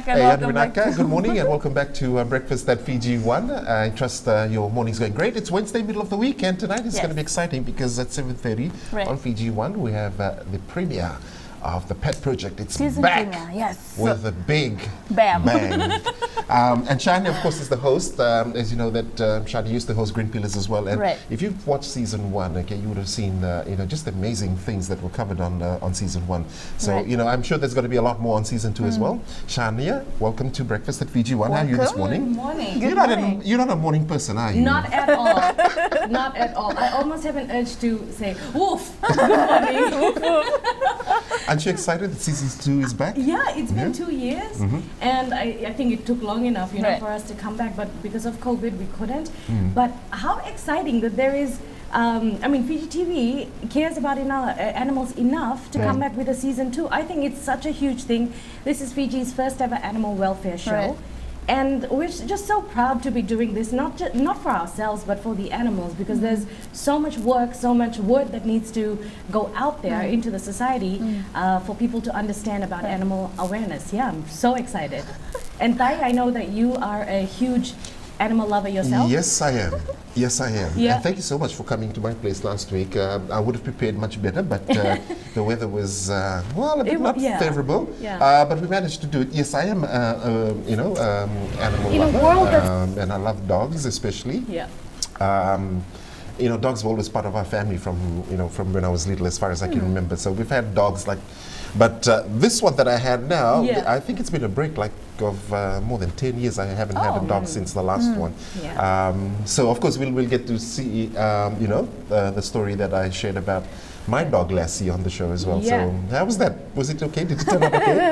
Vinaka, Hey, welcome back. Good morning and welcome back to Breakfast at Fiji 1. I trust your morning's going great. It's Wednesday, middle of the week, and tonight is going to be exciting because at 7:30 on Fiji 1 we have the premiere of the Pet Project. It's Season back premiere, with a big Bam. bang. And Shania, of course, is the host. As you know, that Shania used to host Green Pillars as well. And if you've watched season 1, okay, you would have seen just amazing things that were covered on season 1. So I'm sure there's going to be a lot more on season 2 as well. Shania, welcome to Breakfast at Fiji 1. How are you this morning? Good morning. You're not a morning person, are you? Not at all. Not at all. I almost have an urge to say, woof, good morning. Aren't you excited that season 2 is back? Yeah, it's been 2 years, and I think it took long enough, for us to come back. But because of COVID, we couldn't. But how exciting that there is. Fiji TV cares about animals enough to come back with a season 2. I think it's such a huge thing. This is Fiji's first ever animal welfare show. And we're just so proud to be doing this, not for ourselves, but for the animals, because there's so much work, so much word that needs to go out there into the society for people to understand about animal awareness. Yeah, I'm so excited. And Tai, I know that you are a huge animal lover yourself. Yes, I am. Yes, I am. Yeah. And thank you so much for coming to my place last week. I would have prepared much better, but the weather was, a bit not favorable. Yeah. But we managed to do it. Yes, I am, animal In a lover. world And I love dogs, especially. Yeah. Dogs were always part of our family from when I was little, as far as I can remember. So we've had dogs but this one that I had now, I think it's been a break of more than 10 years. I haven't had a dog since the last one. Yeah. So of course we'll get to see, the story that I shared about my dog Lassie on the show as well. Yeah. So how was that? Was it okay? Did it turn out okay?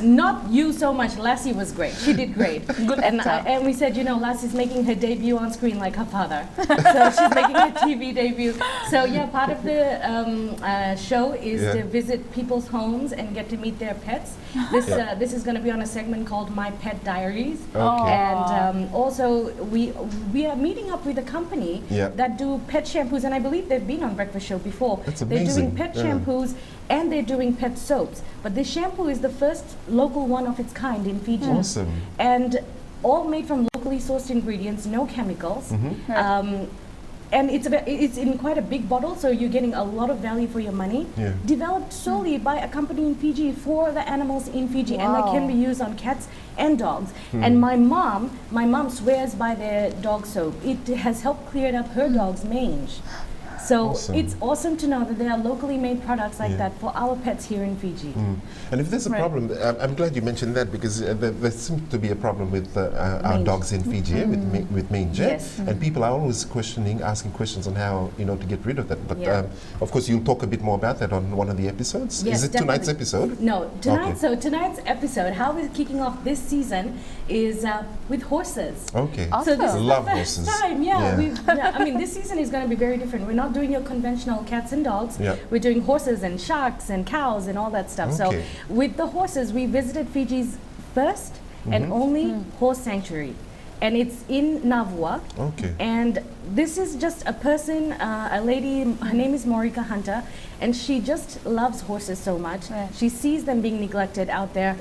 Not you so much. Lassie was great. She did great. Good and we said, Lassie's making her debut on screen like her father. So she's making her TV debut. So yeah, part of the show is to visit people's homes and get to meet their pets. This is going to be on a segment called My Pet Diaries. Okay. And also we are meeting up with a company that do pet shampoos, and I believe they've been on Breakfast Show before. That's They're amazing. doing pet shampoos and they're doing pet soaps. But this shampoo is the first local one of its kind in Fiji. Awesome. And all made from locally sourced ingredients, no chemicals. And it's in quite a big bottle, so you're getting a lot of value for your money. Yeah. Developed solely by a company in Fiji for the animals in Fiji, and they can be used on cats and dogs. And my mom swears by their dog soap. It has helped clear up her dog's mange. So it's awesome to know that there are locally made products like that for our pets here in Fiji. And if there's a problem, I'm glad you mentioned that, because there seems to be a problem with our dogs in Fiji with mange. Yes. And people are always asking questions on how to get rid of that. But of course, you'll talk a bit more about that on one of the episodes. Yes, is it definitely. tonight's episode? No, tonight. So tonight's episode, how we're kicking off this season, is with horses. Okay. So this is Love the first horses. time, this season is going to be very different. We're not doing your conventional cats and dogs. We're doing horses and sharks and cows and all that stuff. Okay. So with the horses, we visited Fiji's first and only horse sanctuary. And it's in Navua. Okay. And this is just a person, a lady, her name is Morika Hunter, and she just loves horses so much. She sees them being neglected out there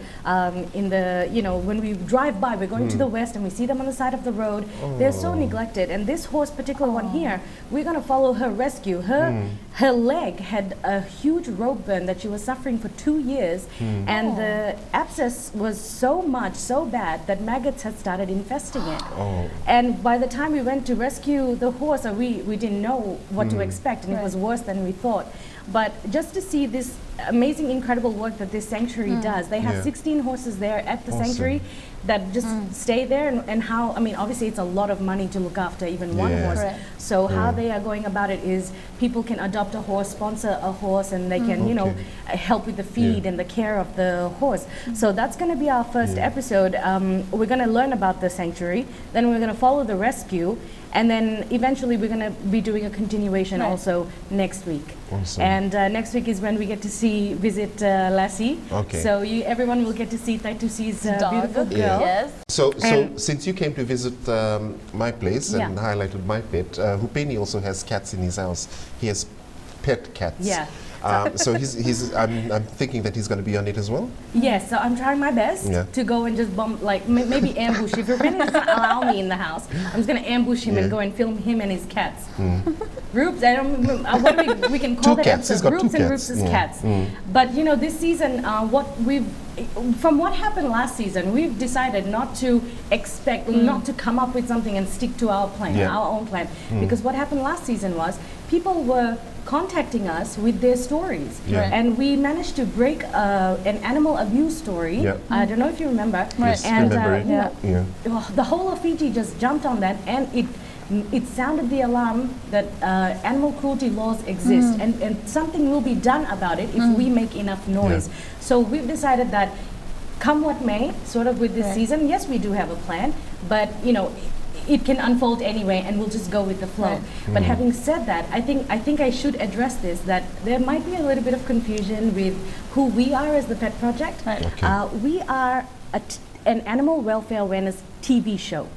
in the, when we drive by, we're going to the west and we see them on the side of the road. They're so neglected. And this horse, particular one here, we're going to follow her rescue. Her leg had a huge rope burn that she was suffering for 2 years. And the abscess was so bad that maggots had started infesting it. And by the time we went to rescue the horse, we didn't know what to expect, and it was worse than we thought. But just to see this amazing, incredible work that this sanctuary does. They have 16 horses there at the sanctuary that just stay there, and how, obviously it's a lot of money to look after even one horse. So how they are going about it is people can adopt a horse, sponsor a horse, and they can, help with the feed and the care of the horse. So that's going to be our first episode. We're going to learn about the sanctuary, then we're going to follow the rescue, and then eventually we're going to be doing a continuation also next week. Awesome. And next week is when we get to visit Lassie. Okay. So everyone will get to see Taitusi's beautiful girl. Yes. So since you came to visit my place and highlighted my pet, Hupeni also has cats in his house. He has pet cats. Yeah. So I'm thinking that he's going to be on it as well. Yes, so I'm trying my best to go and just bump, like maybe ambush. If Ruben doesn't allow me in the house, I'm just going to ambush him and go and film him and his cats. Roops, I don't what we can call that episode. Roops and Roops' cats. But you know, this season, from what happened last season, we've decided not to expect, not to come up with something and stick to our plan, our own plan. Because what happened last season was people were contacting us with their stories, and we managed to break an animal abuse story. I don't know if you remember. Yes, and remember it. the whole of Fiji just jumped on that, and it sounded the alarm that animal cruelty laws exist, and something will be done about it if we make enough noise. So we've decided that come what may, sort of with this season, yes, we do have a plan, but you know, it can unfold anyway, and we'll just go with the flow. But having said that, I think I should address this, that there might be a little bit of confusion with who we are as the Pet Project. We are an animal welfare awareness TV show.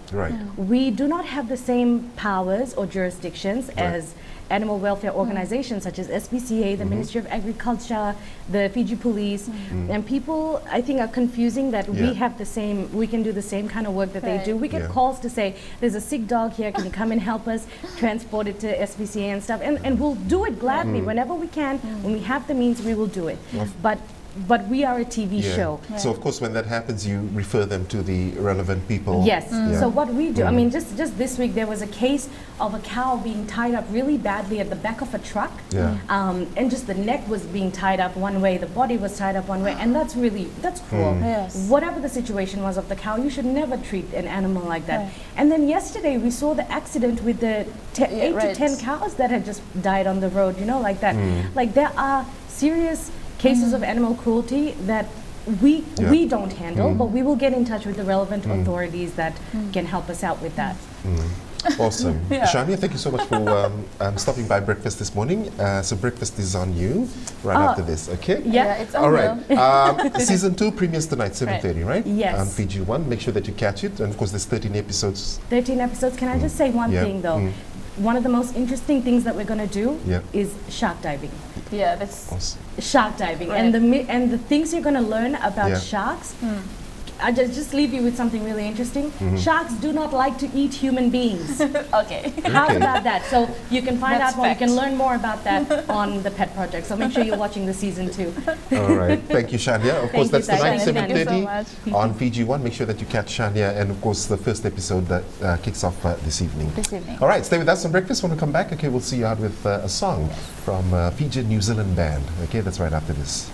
We do not have the same powers or jurisdictions as animal welfare organizations such as SPCA, the Ministry of Agriculture, the Fiji Police, and people I think are confusing that we have the same, we can do the same kind of work that they do. We get calls to say, there's a sick dog here, can you come and help us transport it to SPCA and stuff, and we'll do it gladly whenever we can. When we have the means, we will do it. But we are a TV show. So of course when that happens, you refer them to the relevant people. Yes. So what we do, I mean, just this week there was a case of a cow being tied up really badly at the back of a truck. And just the neck was being tied up one way, the body was tied up one way, and that's cruel. Whatever the situation was of the cow, you should never treat an animal like that. And then yesterday we saw the accident with the 8 to 10 cows that had just died on the road, you know, like that. Like there are serious cases of animal cruelty that we don't handle, but we will get in touch with the relevant authorities that can help us out with that. Awesome. Shania, thank you so much for stopping by breakfast this morning. So breakfast is on you right after this, okay? It's on all right. Season 2 premieres tonight, 7:30, right? Yes. On Fiji 1. Make sure that you catch it. And of course, there's 13 episodes. 13 episodes. Can I just say one thing though? One of the most interesting things that we're going to do is shark diving. That's awesome. Shark diving, and the things you're going to learn about sharks. I just leave you with something really interesting. Sharks do not like to eat human beings. How about that? So you can find out more, you can learn more about that on the Pet Project. So make sure you're watching the season 2. All right. Thank you, Shania. Of course, that's tonight, Shania. 7:30 on Fiji 1. Make sure that you catch Shania, and of course, the first episode that kicks off this evening. All right. Stay with us on breakfast. When we come back, okay, we'll see you out with a song from Fiji New Zealand band. Okay, that's right after this.